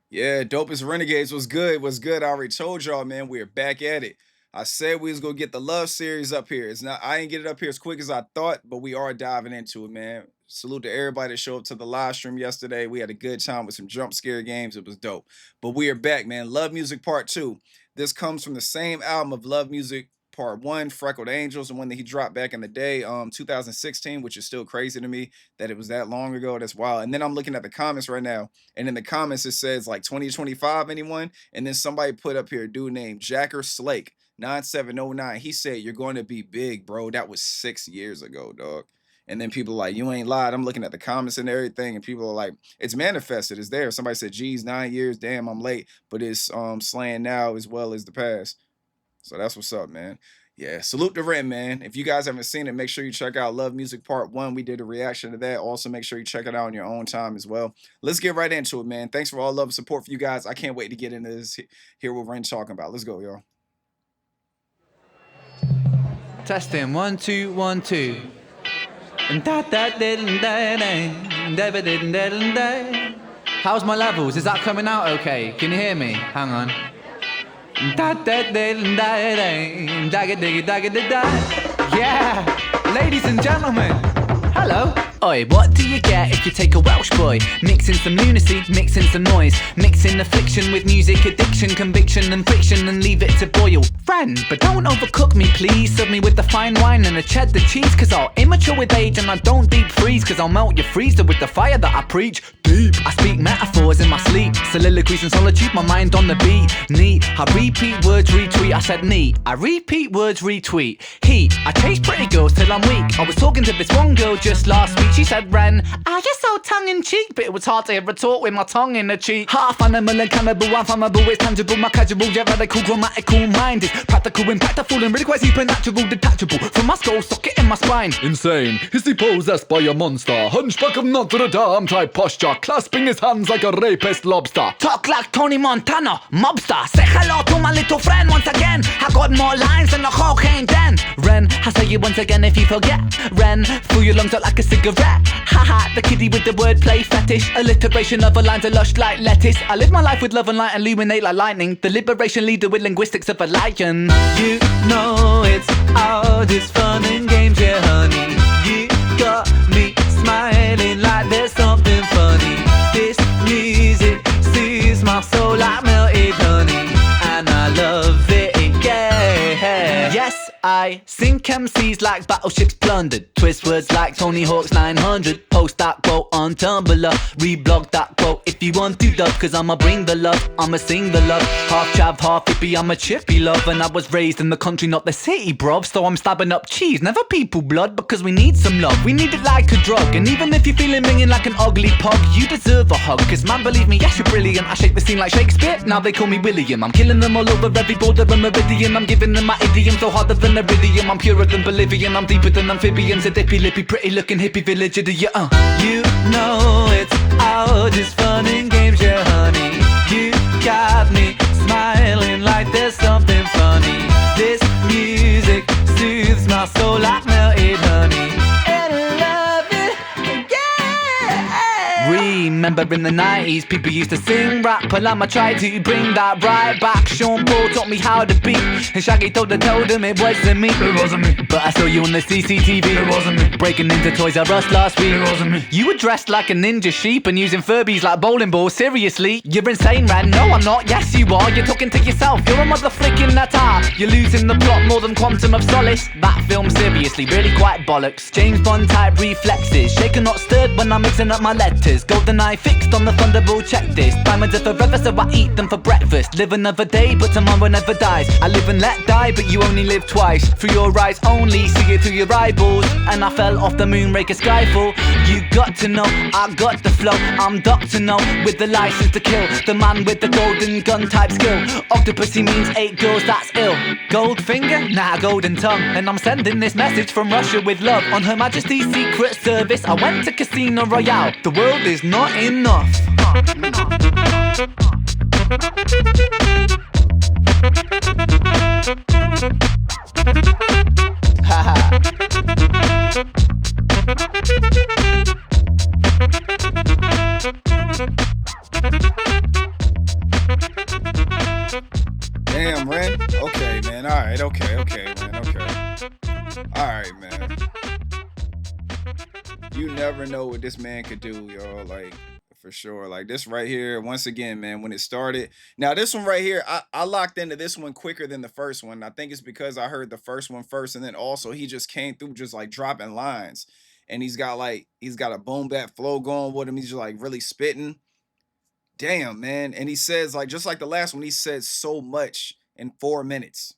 Yeah, Dopest RENegades was good. Was good. I already told y'all, man. We're back at it. I said we was gonna get the love series up here. It's not. I ain't get it up here as quick as I thought, but we are diving into it, man. Salute to everybody that showed up to the live stream yesterday. We had a good time with some jump scare games. It was dope. But we are back, man. Love Music Part Two. This comes from the same album of Love Music Part One, Freckled Angels, the one that he dropped back in the day, 2016, which is still crazy to me that it was that long ago. That's wild. And then I'm looking at the comments right now. And in the comments, it says like 2025, anyone? And then somebody put up here a dude named Jacker Slake, 9709. He said, "You're going to be big, bro." That was 6 years ago, dog. And then people are like, "You ain't lied." I'm looking at the comments and everything, and people are like, "It's manifested. It's there." Somebody said, "Geez, 9 years. Damn, I'm late." But it's slaying now as well as the past. So that's what's up, man. Yeah, salute to Ren, man. If you guys haven't seen it, make sure you check out Love Music Part 1. We did a reaction to that. Also, make sure you check it out on your own time as well. Let's get right into it, man. Thanks for all love and support for you guys. I can't wait to get into this, hear what Ren's talking about. Let's go, y'all. Testing 1 2 1 2. How's my levels? Is that coming out okay? Can you hear me? Hang on. Yeah, ladies and gentlemen, hello. Oi, what do you get if you take a Welsh boy? Mix in some lunacy, mix in some noise, mix in affliction with music addiction, conviction and friction, and leave it to boil. Friend, but don't overcook me please. Serve me with the fine wine and a cheddar cheese, cause I'll immature with age and I don't deep freeze, cause I'll melt your freezer with the fire that I preach. Deep, I speak metaphors in my sleep, soliloquies in solitude, my mind on the beat. Neat, I repeat words retweet, I said neat. I repeat words retweet. Heat, I chase pretty girls till I'm weak. I was talking to this one girl just last week. She said, "Ren, you're so tongue-in-cheek," but it was hard to hear her talk with my tongue in her cheek. Half animal and cannibal, I'm flammable, it's tangible. My casual, yeah, radical, grammatical mind is practical, impactful, and really quite supernatural, detachable from my skull socket in my spine. Insane, is he possessed by a monster? Hunchback of Notre Dame type posture, clasping his hands like a rapist lobster. Talk like Tony Montana, mobster. Say hello to my little friend once again. I got more lines than a cocaine den. Ren, I'll say you once again if you forget. Ren, fill your lungs out like a cigarette. Haha, the kiddie with the wordplay fetish. Alliteration of a lines are lush like lettuce. I live my life with love and light, illuminate like lightning. The liberation leader with linguistics of a lion. You know it's all just fun and games, yeah honey. You got me smiling like there's something funny. This music soothes my soul like melted honey, and I love it, yeah. Yes, I sink MCs like battleships plundered. Twist words like Tony Hawk's 900. Post that quote on Tumblr. Reblog that quote if you want to, dub. Cause I'ma bring the love, I'ma sing the love. Half chav, half hippie, I'm a chippy love. And I was raised in the country, not the city, bruv. So I'm stabbing up cheese, never people blood. Because we need some love, we need it like a drug. And even if you're feeling minging like an ugly pug, you deserve a hug. Cause man, believe me, yes, you're brilliant. I shape the scene like Shakespeare, now they call me William. I'm killing them all over every border and meridian. I'm giving them my idiom, so harder than iridium. I'm purer than Bolivian, I'm deeper than amphibians. A dippy lippy, pretty looking hippie villager, do you You know it's all just fun and games, yeah honey. You got me smiling like there's something funny. This music soothes my soul like melted honey. And I love it, yeah. Remember in the 90s, people used to sing rap, and I'ma try to bring that right back. Sean Paul taught me how to beat, and Shaggy told him it wasn't me. It wasn't me. But I saw you on the CCTV. It wasn't me. Breaking into Toys R Us last week. It wasn't me. You were dressed like a ninja sheep and using Furbies like bowling balls. Seriously, you're insane, Ren. No, I'm not. Yes, you are. You're talking to yourself. You're a mother flicking that art. You're losing the plot more than Quantum of Solace. That film, seriously, really quite bollocks. James Bond type reflexes. Shaken, not stirred when I'm mixing up my letters. Golden eye fixed on the Thunderbolt checklist. Diamonds are forever, so I eat them for breakfast. Live another day, but tomorrow never dies. I live and let die, but you only live twice. Through your eyes only, see it through your eyeballs. And I fell off the moonraker skyfall. You got to know, I got the flow. I'm Dr. No, with the license to kill. The man with the golden gun type skill. Octopussy means 8 girls, that's ill. Gold finger? Nah, golden tongue. And I'm sending this message from Russia with love. On Her Majesty's Secret Service, I went to Casino Royale. The world is not enough. Damn, Ren. Okay, man. All right. Okay, man. Okay. All right, man. You never know what this man could do, y'all. Like, for sure. Like this right here, once again, man, when it started. Now, this one right here, I locked into this one quicker than the first one. I think it's because I heard the first one first, and then also he just came through just like dropping lines. And he's got a boom bap flow going with him. He's just like really spitting. Damn, man. And he says, like, just like the last one, he said so much in 4 minutes.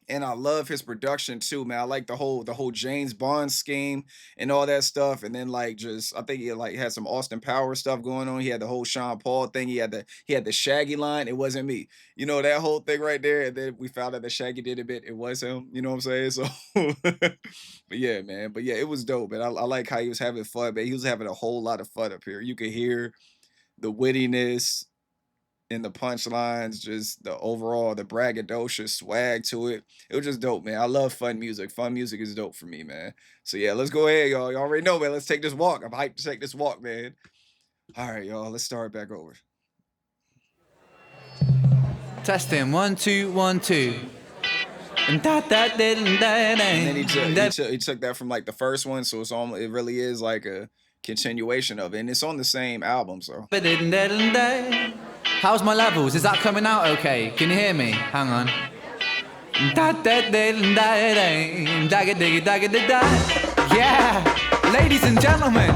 And I love his production too, man. I like the whole James Bond scheme and all that stuff. And then like just I think he like had some Austin Powers stuff going on. He had the whole Sean Paul thing. He had the Shaggy line. It wasn't me. You know, that whole thing right there. And then we found out that Shaggy did a bit. It was him. You know what I'm saying? So but yeah, man. But yeah, it was dope. And I like how he was having fun, man. He was having a whole lot of fun up here. You could hear the wittiness in the punchlines, just the braggadocious swag to it. It was just dope, man. I love fun music. Fun music is dope for me, man. So yeah, let's go ahead, y'all. Y'all already know, man. Let's take this walk. I'm hyped to take this walk, man. All right, y'all. Let's start back over. Testing 1 2 1 2. And then he took that from like the first one, so it really is like a continuation of it, and it's on the same album. So how's my levels? Is that coming out okay? Can you hear me? Hang on. Yeah, ladies and gentlemen,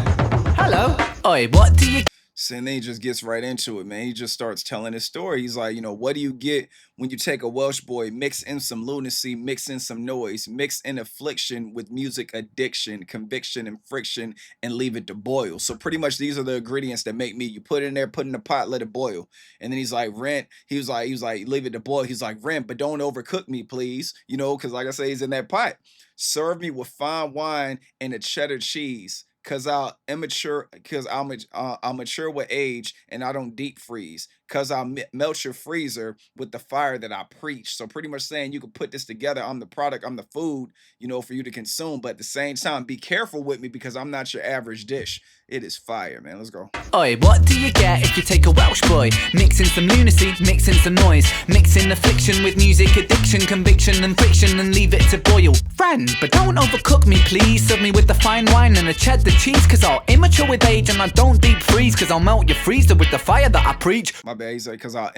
hello. Oi, what do you? So then he just gets right into it, man. He just starts telling his story. He's like, what do you get when you take a Welsh boy, mix in some lunacy, mix in some noise, mix in affliction with music addiction, conviction and friction, and leave it to boil. So pretty much these are the ingredients that make me. You put it in there, put it in the pot, let it boil. And then he's like, Rent. He was like, leave it to boil. He's like, Rent, but don't overcook me, please. Because like I say, he's in that pot. Serve me with fine wine and a cheddar cheese. Cause I'll mature with age and I don't deep freeze. Cause I'll melt your freezer with the fire that I preach. So pretty much saying you can put this together. I'm the product, I'm the food, for you to consume. But at the same time, be careful with me because I'm not your average dish. It is fire, man. Let's go. Oi, what do you get if you take a Welsh boy? Mix in some lunacy, mix in some noise, mix in affliction with music addiction, conviction and friction, and leave it to boil. Friend, but don't overcook me, please. Serve me with the fine wine and a cheddar cheese, cause I'll immature with age and I don't deep freeze, cause I'll melt your freezer with the fire that I preach. My bad. He's like, cause I'll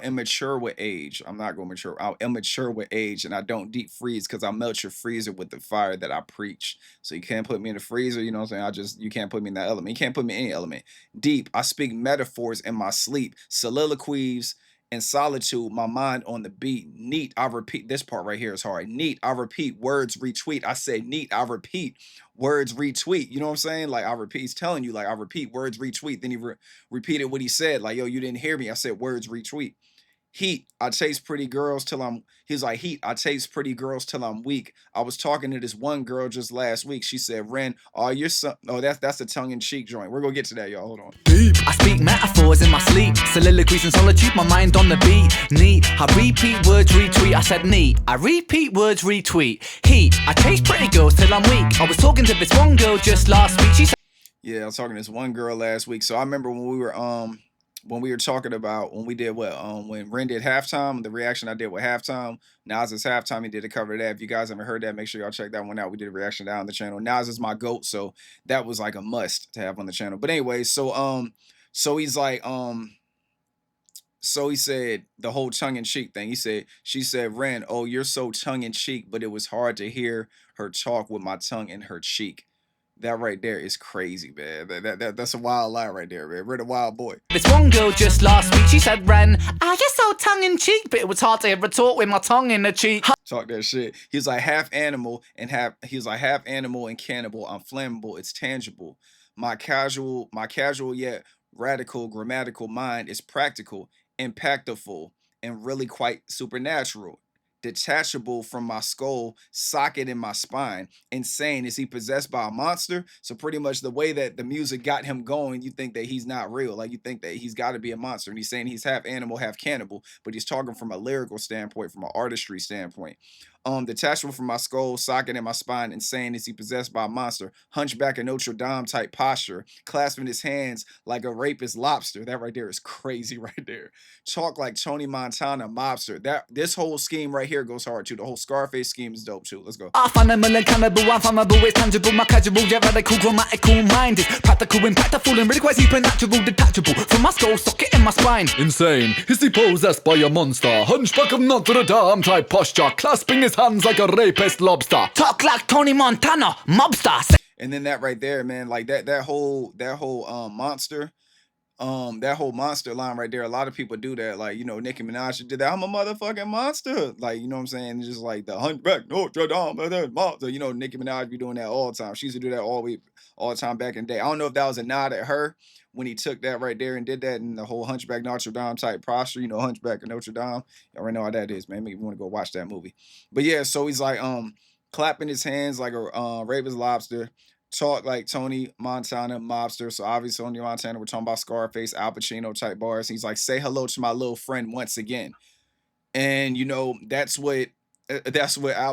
immature with age. I'm not gonna mature. I'll immature with age and I don't deep freeze, cause I'll melt your freezer with the fire that I preach. So you can't put me in the freezer, you know what I'm saying? You can't put me in that element. You can't put me in any element. Deep, I speak metaphors in my sleep, soliloquies in solitude, my mind on the beat. Neat, I repeat, this part right here is hard. Neat, I repeat, words retweet. I said neat, I repeat, words retweet. You know what I'm saying? Like I repeat, he's telling you, like I repeat, words retweet. Then he repeated what he said, like, yo, you didn't hear me. I said words retweet. Heat, I chase pretty girls till he's like, heat, I chase pretty girls till I'm weak. I was talking to this one girl just last week. She said, Ren, you're that's a tongue-in-cheek joint. We're gonna get to that, y'all. Hold on. Deep. I speak metaphors in my sleep, soliloquies in solitude, my mind on the beat. Neat, I repeat words retweet. I said neat, I repeat words retweet. Heat, I chase pretty girls till I'm weak. I was talking to this one girl just last week. She said, yeah, I was talking to this one girl last week. So I remember when we were talking about when we did when Ren did halftime, the reaction I did with halftime. Nas is halftime. He did a cover of that. If you guys haven't heard that, make sure y'all check that one out. We did a reaction down on the channel. Nas is my GOAT, so that was like a must to have on the channel. But anyway, so he's like so he said the whole tongue-in-cheek thing. She said, Ren, oh, you're so tongue-in-cheek, but it was hard to hear her talk with my tongue in her cheek. That right there is crazy, man. That's a wild lie right there, man. We're the wild boy. This one girl just last week, she said, Ren, you're so tongue-in-cheek, but it was hard to hear her talk with my tongue in the cheek. Talk that shit. He's like half animal and cannibal. I'm flammable. It's tangible. My casual yet radical grammatical mind is practical, impactful, and really quite supernatural. Detachable from my skull, socket in my spine. Insane. Is he possessed by a monster? So pretty much the way that the music got him going, you think that he's not real. Like you think that he's got to be a monster. And he's saying he's half animal, half cannibal, but he's talking from a lyrical standpoint, from an artistry standpoint. Detachable from my skull, socket in my spine, insane. Is he possessed by a monster? Hunchback of Notre Dame type posture, clasping his hands like a rapist lobster. That right there is crazy right there. Talk like Tony Montana, mobster. This whole scheme right here goes hard too. The whole Scarface scheme is dope too. Let's go. Off animal and cannibal, I'm flammable, it's tangible, my casual, yeah, radical, grammatical, mind is practical, impactful, and really quite supernatural, detachable from my skull, socket in my spine. Insane, is he possessed by a monster? Hunchback of Notre Dame type posture, clasping his hands like a rapist lobster. Talk like Tony Montana, mobster. And then that right there, man, like that whole monster. That whole monster line right there, a lot of people do that. Like, you know, Nicki Minaj did that. I'm a motherfucking monster. Like, you know what I'm saying? Just like the Hunchback Notre Dame monster. You know, Nicki Minaj be doing that all the time. She used to do that all the time back in the day. I don't know if that was a nod at her when he took that right there and did that in the whole Hunchback Notre Dame type posture. You know, Hunchback of Notre Dame. Y'all already know how that is, man. Make me want to go watch that movie. But yeah, so he's like clapping his hands like a rapist lobster. Talk like Tony Montana, mobster. So obviously Tony Montana, we're talking about Scarface, Al Pacino type bars. He's like, say hello to my little friend once again. And you know, that's what Al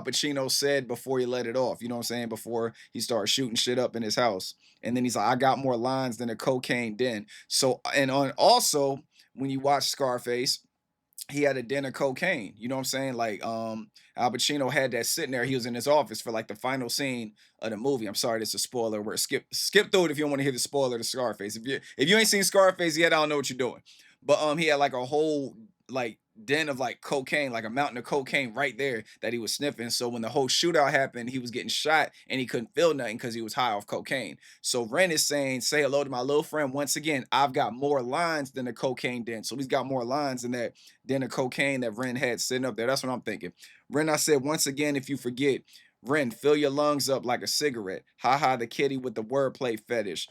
Pacino said before he let it off. You know what I'm saying? Before he started shooting shit up in his house. And then he's like, I got more lines than a cocaine den. So, and on also when you watch Scarface, he had a den of cocaine. You know what I'm saying? Like Al Pacino had that sitting there. He was in his office for like the final scene of the movie. I'm sorry, this is a spoiler. Where skip through it if you don't want to hear the spoiler to Scarface. If you ain't seen Scarface yet, I don't know what you're doing. But he had like a whole like den of like cocaine, like a mountain of cocaine right there that he was sniffing. So when the whole shootout happened, he was getting shot and he couldn't feel nothing because he was high off cocaine. So Ren is saying, say hello to my little friend once again. I've got more lines than a cocaine den. So he's got more lines than that den of cocaine that Ren had sitting up there. That's what I'm thinking. Ren, I said, once again, if you forget, Ren, fill your lungs up like a cigarette. Ha ha, the kitty with the wordplay fetish.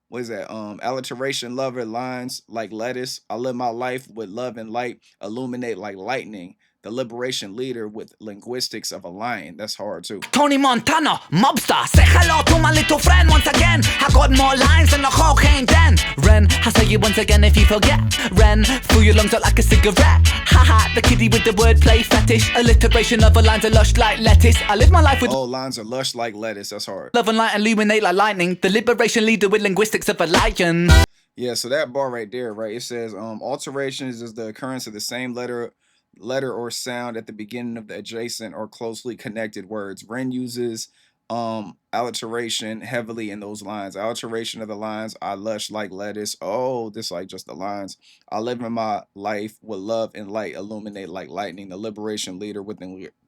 What is that? Alliteration lover lines like lettuce. I live my life with love and light, illuminate like lightning. The liberation leader with linguistics of a lion. That's hard too. Tony Montana, mobster. Say hello to my little friend once again. I got more lines than a cocaine den. Ren, I'll say you once again if you forget. Ren, fill your lungs out like a cigarette. Haha, the kitty with the wordplay fetish. Alliteration of a lines are lush like lettuce. I live my life with lines are lush like lettuce. That's hard. love and light, illuminate like lightning. The liberation leader with linguistics of a lion. Yeah, so that bar right there, right? It says alterations is the occurrence of the same letter or sound at the beginning of the adjacent or closely connected words. Ren uses alliteration heavily in those lines. Alliteration of the lines, I lush like lettuce. Oh, this like just the lines. I live in my life with love and light, illuminate like lightning. The liberation leader with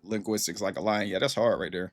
linguistics like a lion. Yeah, that's hard right there.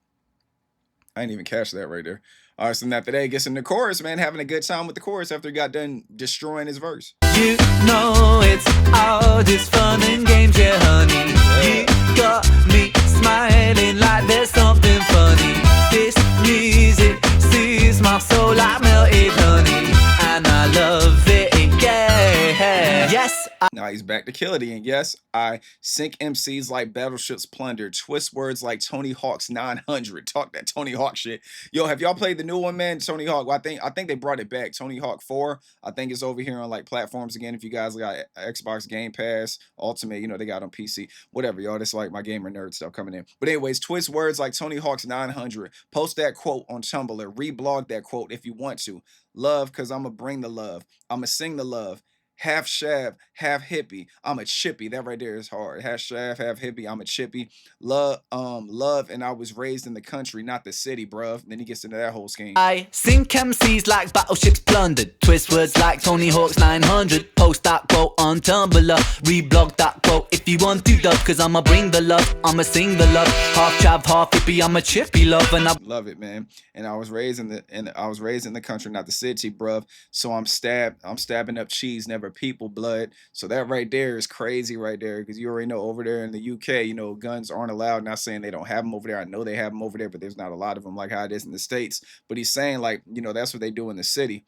I didn't even catch that right there. All right, so now today gets in the chorus, man, having a good time with the chorus after he got done destroying his verse. You know it's all just fun and games, yeah, honey. You got me smiling like there's something funny. This music soothes my soul like melted honey, and I love it, yeah. Yes, now he's back to kill it again. Yes, I sink MCs like battleships plunder, twist words like Tony Hawk's 900. Talk that Tony Hawk shit. Yo, have y'all played the new one, man? Tony Hawk. Well, I think they brought it back. Tony Hawk 4. I think it's over here on like platforms again. If you guys got Xbox Game Pass, Ultimate, you know, they got on PC. Whatever, y'all. That's like my gamer nerd stuff coming in. But anyways, twist words like Tony Hawk's 900. Post that quote on Tumblr. Reblog that quote if you want to. Love, because I'ma bring the love. I'ma sing the love. Half shav, half hippie. I'm a chippy. That right there is hard. Half shav, half hippie. I'm a chippy. Love, and I was raised in the country, not the city, bruv. Then he gets into that whole scheme. I sink MCs like battleships plundered. Twist words like Tony Hawk's 900. Post that quote on Tumblr. Reblog that quote if you want to, dub. Cause I'ma bring the love. I'ma sing the love. Half chav, half hippie. I'm a chippy, love. And I love it, man. And I was raised in the country, not the city, bruv. So I'm stabbing up cheese, never people blood. So that right there is crazy right there, because you already know over there in the UK, you know, guns aren't allowed. Not saying they don't have them over there. I know they have them over there, but there's not a lot of them like how it is in the States. But he's saying, like, you know, that's what they do in the city.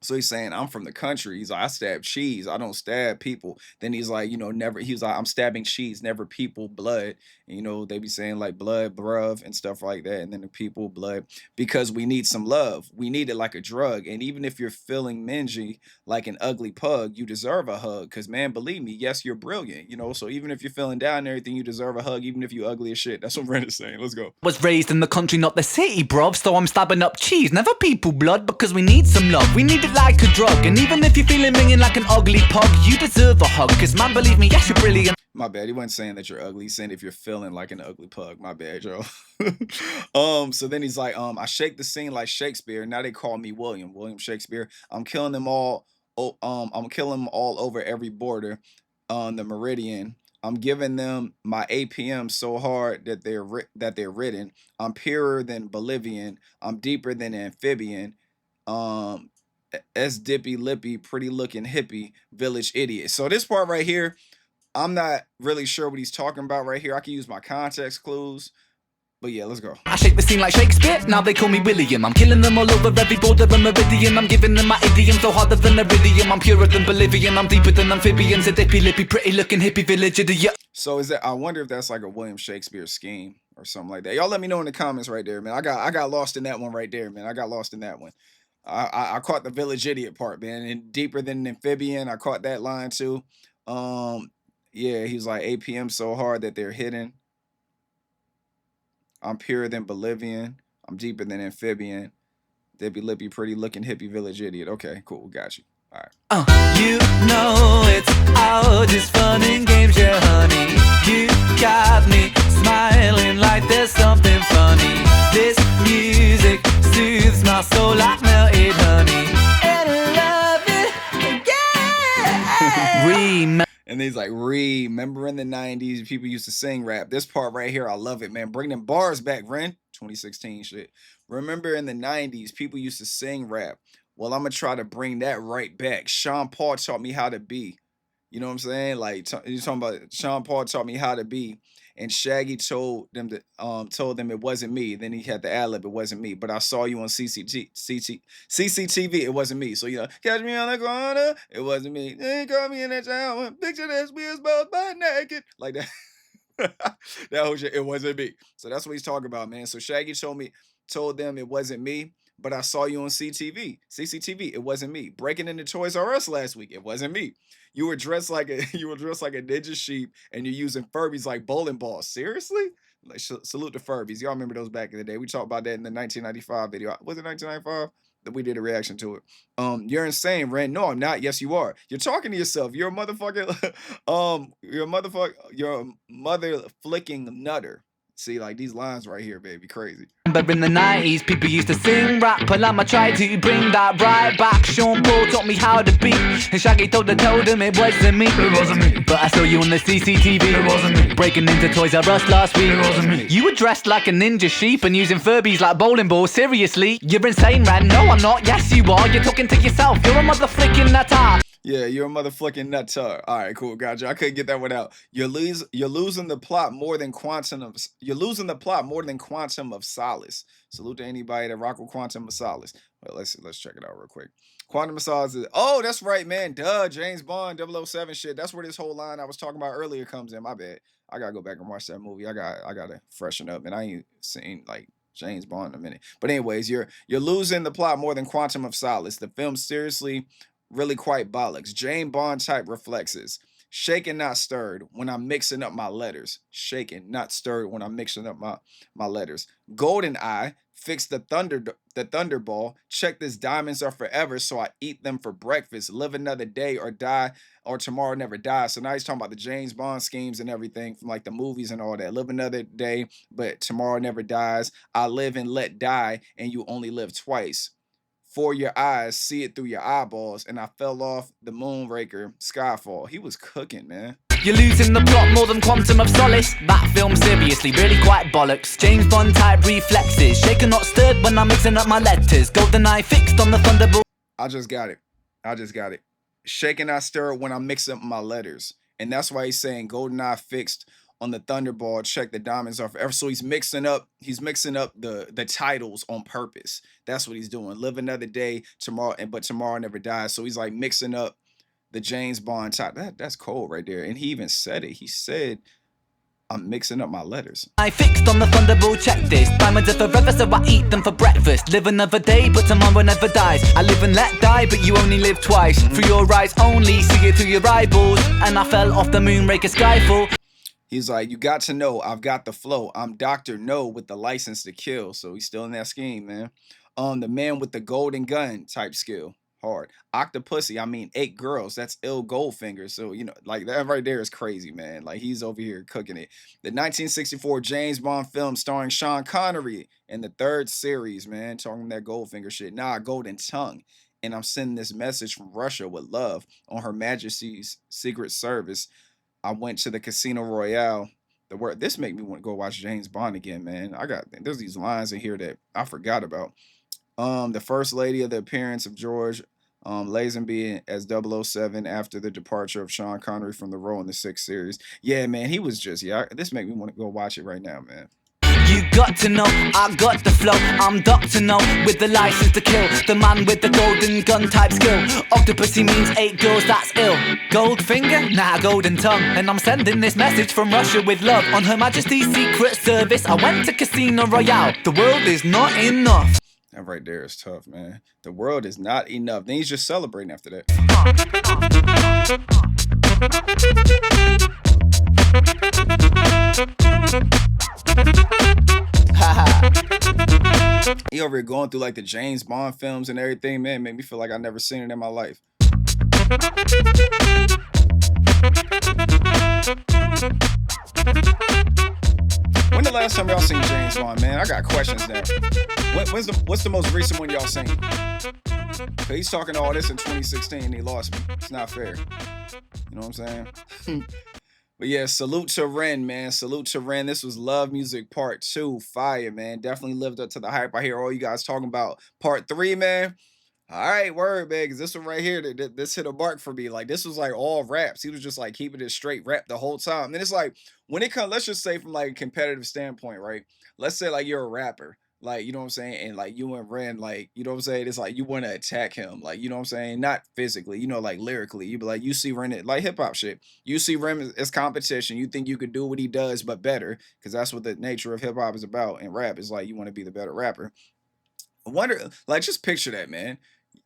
So he's saying, I'm from the country. He's like, I stab cheese. I don't stab people. Then he's like, never. He's like, I'm stabbing cheese, never people, blood. And, they be saying like blood, bruv, and stuff like that. And then the people, blood, because we need some love. We need it like a drug. And even if you're feeling mangy like an ugly pug, you deserve a hug. Because, man, believe me, yes, you're brilliant. So even if you're feeling down and everything, you deserve a hug, even if you're ugly as shit. That's what Ren is saying. Let's go. Was raised in the country, not the city, bruv. So I'm stabbing up cheese, never people, blood, because we need some love. We need it like a drug. And even if you're feeling minging like an ugly pug, you deserve a hug. Cause man, believe me, yes, you're brilliant. My bad. He wasn't saying that you're ugly. He's saying if you're feeling like an ugly pug. My bad, Joe. So then he's like, I shake the scene like Shakespeare. Now they call me William Shakespeare. I'm killing them all. I'm killing them all over every border on the meridian. I'm giving them my APM so hard that they're ridden. I'm purer than Bolivian. I'm deeper than amphibian. S dippy lippy, pretty looking hippie, village idiot. So this part right here, I'm not really sure what he's talking about right here. I can use my context clues. But yeah, let's go. I shake the scene like Shakespeare, now they call me William. I'm killing them all over every border and meridian. I'm giving them my idiom so harder than iridium. I'm purer than Bolivian, I'm deeper than amphibians. A dippy lippy, pretty looking hippie village idiot. So I wonder if that's like a William Shakespeare scheme or something like that. Y'all let me know in the comments right there, man. I got lost in that one right there, man. I got lost in that one. I caught the village idiot part, man. And deeper than amphibian, I caught that line too. Yeah, he's like APM so hard that they're hidden. I'm purer than Bolivian. I'm deeper than amphibian. Dippy lippy, pretty looking hippie village idiot. Okay, cool, got you. All right. You know it's all just fun and games, yeah, honey. You got me smiling like there's something funny. This music soothes my soul like melted honey. And I love it, yeah. And he's like, remember in the 90s, people used to sing rap. This part right here, I love it, man. Bring them bars back, Ren. 2016 shit. Remember in the 90s, people used to sing rap. Well, I'm going to try to bring that right back. Sean Paul taught me how to be. You know what I'm saying? Like, you're talking about Sean Paul taught me how to be. And Shaggy told them it wasn't me. Then he had the ad-lib, it wasn't me. But I saw you on CCTV, it wasn't me. So, catch me on the corner, it wasn't me. Then caught me in that shower, picture this, we was both butt naked. Like that. That whole shit, it wasn't me. So that's what he's talking about, man. So Shaggy told them it wasn't me. But I saw you on CCTV, it wasn't me. Breaking into Toys R Us last week, it wasn't me. You were dressed like a ninja sheep, and you're using Furbies like bowling balls. Seriously? Like, salute to Furbies. Y'all remember those back in the day? We talked about that in the 1995 video. Was it 1995 that we did a reaction to it? You're insane, Ren. No, I'm not. Yes, you are. You're talking to yourself. You're a motherfucking you're a mother flicking nutter. See, like these lines right here, baby, crazy. But in the 90s, people used to sing rap, and I'ma try to bring that right back. Sean Paul taught me how to be, and Shaggy told him it wasn't me. It wasn't me. But I saw you on the CCTV. It wasn't me. Breaking into Toys R Us last week. It wasn't me. You were dressed like a ninja sheep and using Furbies like bowling balls. Seriously, you're insane, man. No, I'm not. Yes, you are. You're talking to yourself. You're a motherfucking nutter. Yeah, you're a motherfucking nutter. All right, cool, gotcha. I couldn't get that one out. You're losing the plot more than quantum of solace. Salute to anybody that rock with quantum of solace. Well, let's check it out real quick. Quantum of solace is, oh, that's right, man. Duh, James Bond 007 shit. That's where this whole line I was talking about earlier comes in. My bad. I gotta go back and watch that movie. I gotta freshen up, and I ain't seen like James Bond in a minute. But anyways, you're losing the plot more than quantum of solace. The film seriously really quite bollocks. James Bond type reflexes. Shaken, not stirred when I'm mixing up my letters. Shaken, not stirred when I'm mixing up my letters. Golden Eye, fix the thunderball. Check this, diamonds are forever, so I eat them for breakfast. Live another day or die, or tomorrow never dies. So now he's talking about the James Bond schemes and everything from like the movies and all that. Live another day, but tomorrow never dies. I live and let die, and you only live twice. For your eyes, see it through your eyeballs, and I fell off the Moonraker, Skyfall. He was cooking, man. You're losing the plot more than quantum of solace. That film seriously, really quite bollocks. James Bond type reflexes. Shaken, not stirred when I'm mixing up my letters. Golden Eye fixed on the thunderbolt. I just got it. Shaken, not stirred when I'm mixing up my letters. And that's why he's saying Golden Eye fixed on the Thunderball, check the diamonds are forever. So he's mixing up the titles on purpose. That's what he's doing. Live another day, tomorrow, but tomorrow never dies. So he's like mixing up the James Bond title. That's cold right there. And he even said it. He said, I'm mixing up my letters. I fixed on the Thunderball checklist. Diamonds are forever, so I eat them for breakfast. Live another day, but tomorrow never dies. I live and let die, but you only live twice. Through your eyes only, see it through your eyeballs. And I fell off the moonraker skyfall. He's like, you got to know, I've got the flow. I'm Dr. No with the license to kill. So he's still in that scheme, man. The man with the golden gun type skill. Hard. Octopussy, I mean 8 girls. That's ill Goldfinger. So, you know, like that right there is crazy, man. Like he's over here cooking it. The 1964 James Bond film starring Sean Connery in the 3rd series, man. Talking that Goldfinger shit. Nah, Golden Tongue. And I'm sending this message from Russia with love on Her Majesty's Secret Service. I went to the Casino Royale. This make me want to go watch James Bond again, man. There's these lines in here that I forgot about. The first lady of the appearance of George Lazenby as 007 after the departure of Sean Connery from the role in the 6th series. Yeah, man, he was just, this make me want to go watch it right now, man. You got to know, I got the flow. I'm Dr. No with the license to kill. The man with the golden gun type skill. Octopussy means 8 girls, that's ill. Goldfinger? Nah, golden tongue. And I'm sending this message from Russia with love. On Her Majesty's Secret Service, I went to Casino Royale. The world is not enough. That right there is tough, man. The world is not enough. Then he's just celebrating after that. He over here going through like the James Bond films and everything, man. Made me feel like I never seen it in my life. When the last time y'all seen James Bond, man? I got questions now. What's the most recent one y'all seen? Cause he's talking all this in 2016 and he lost me. It's not fair. You know what I'm saying? But yeah, salute to Ren, man. Salute to Ren. This was Love Music Part 2. Fire, man. Definitely lived up to the hype. I hear all you guys talking about Part 3, man. All right, word, man, because this one right here, this hit a mark for me. Like, this was like all raps. He was just like keeping it straight rap the whole time. And then it's like, when it comes, let's just say from like a competitive standpoint, right? Let's say like you're a rapper, like, you know what I'm saying? And like you and Ren, like, you know what I'm saying? It's like you want to attack him, like, you know what I'm saying? Not physically, you know, like lyrically. You be like, you see Ren, like hip hop shit. You see Ren as competition. You think you could do what he does, but better, because that's what the nature of hip hop is about. And rap is like, you want to be the better rapper. I wonder, like, just picture that, man.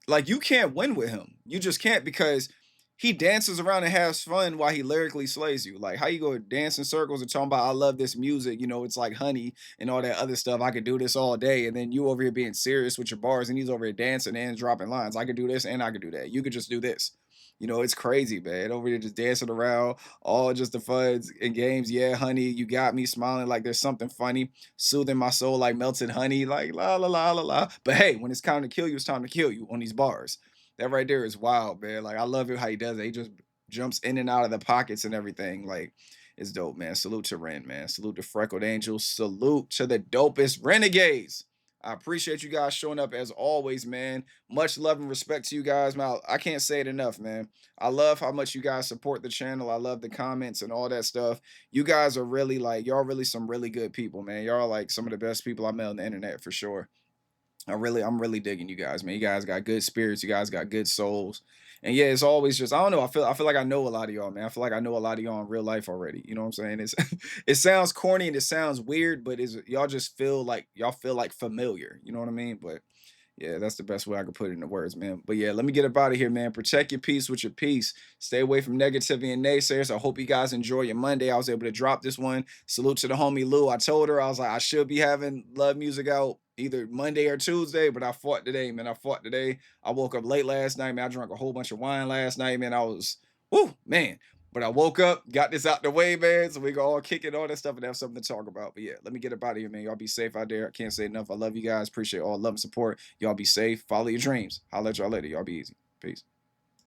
Like, you can't win with him. You just can't, because he dances around and has fun while he lyrically slays you. Like, how you go dance in circles and talking about, I love this music, you know, it's like honey and all that other stuff. I could do this all day. And then you over here being serious with your bars and he's over here dancing and dropping lines. I could do this and I could do that. You could just do this. You know, it's crazy, man. Over here just dancing around, all just the fun and games. Yeah, honey, you got me smiling like there's something funny, soothing my soul like melted honey, like la la la la la. But hey, when it's time to kill you, it's time to kill you on these bars. That right there is wild, man. Like, I love it how he does it. He just jumps in and out of the pockets and everything. Like, it's dope, man. Salute to Ren, man. Salute to Freckled Angels. Salute to the Dopest RENegades. I appreciate you guys showing up as always, man. Much love and respect to you guys, man. I can't say it enough, man. I love how much you guys support the channel. I love the comments and all that stuff. You guys are really like, y'all really some really good people, man. Y'all like some of the best people I met on the internet for sure. I'm really digging you guys, man. You guys got good spirits. You guys got good souls. And yeah, it's always just, I don't know. I feel like I know a lot of y'all, man. I feel like I know a lot of y'all in real life already. You know what I'm saying? It's it sounds corny and it sounds weird, but y'all just feel like familiar. You know what I mean? But yeah, that's the best way I could put it into words, man. But yeah, let me get up out of here, man. Protect your peace with your peace. Stay away from negativity and naysayers. I hope you guys enjoy your Monday. I was able to drop this one. Salute to the homie Lou. I told her, I was like, I should be having Love Music out either Monday or Tuesday, but I fought today, man. I fought today. I woke up late last night, man. I drank a whole bunch of wine last night, man. I was, whoo, man. But I woke up, got this out the way, man. So we go all kick it, all that stuff, and have something to talk about. But yeah, let me get up out of here, man. Y'all be safe out there. I can't say enough. I love you guys. Appreciate all love and support. Y'all be safe. Follow your dreams. I'll let y'all later. Y'all be easy. Peace.